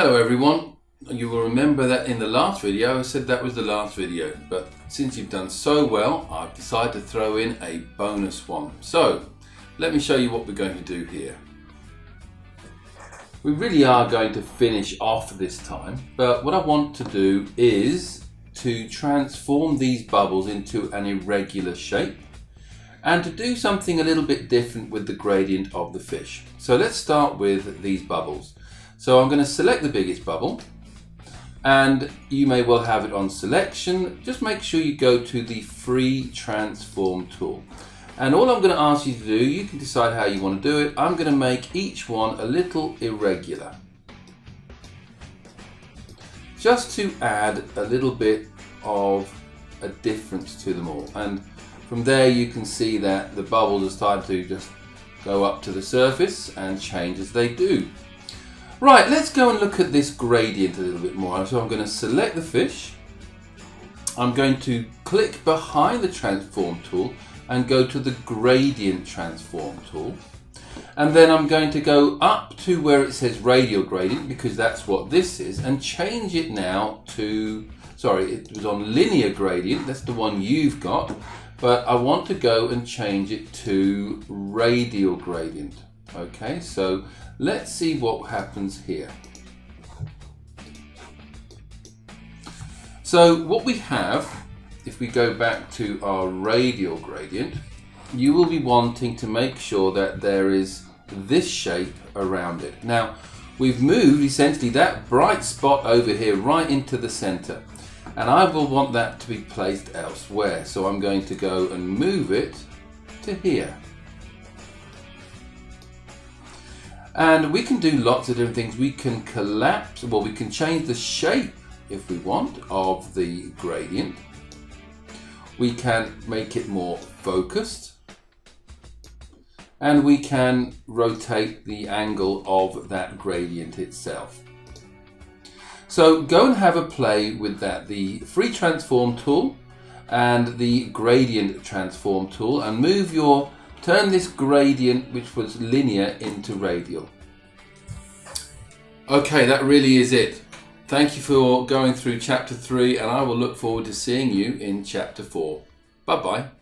Hello everyone. You will remember that in the last video I said that was the last video, but since you've done so well I've decided to throw in a bonus one. So let me show you what we're going to do here. We really are going to finish off this time, but what I want to do is to transform these bubbles into an irregular shape and to do something a little bit different with the gradient of the fish. So let's start with these bubbles. So I'm going to select the biggest bubble, and you may well have it on selection. Just make sure you go to the free transform tool. And all I'm going to ask you to do, you can decide how you want to do it. I'm going to make each one a little irregular, just to add a little bit of a difference to them all. And from there you can see that the bubbles are starting to just go up to the surface and change as they do. Right, let's go and look at this gradient a little bit more. So I'm going to select the fish. I'm going to click behind the transform tool and go to the gradient transform tool. And then I'm going to go up to where it says radial gradient, because that's what this is, and change it now to, sorry, it was on linear gradient, that's the one you've got, but I want to go and change it to radial gradient. Okay, so let's see what happens here. So what we have, if we go back to our radial gradient, you will be wanting to make sure that there is this shape around it. Now, we've moved essentially that bright spot over here right into the center, and I will want that to be placed elsewhere. So I'm going to go and move it to here. And we can do lots of different things. We can collapse, well, we can change the shape if we want of the gradient. We can make it more focused, and we can rotate the angle of that gradient itself. So go and have a play with that, the free transform tool and the gradient transform tool, and turn this gradient, which was linear, into radial. Okay, that really is it. Thank you for going through chapter 3, and I will look forward to seeing you in chapter 4. Bye-bye.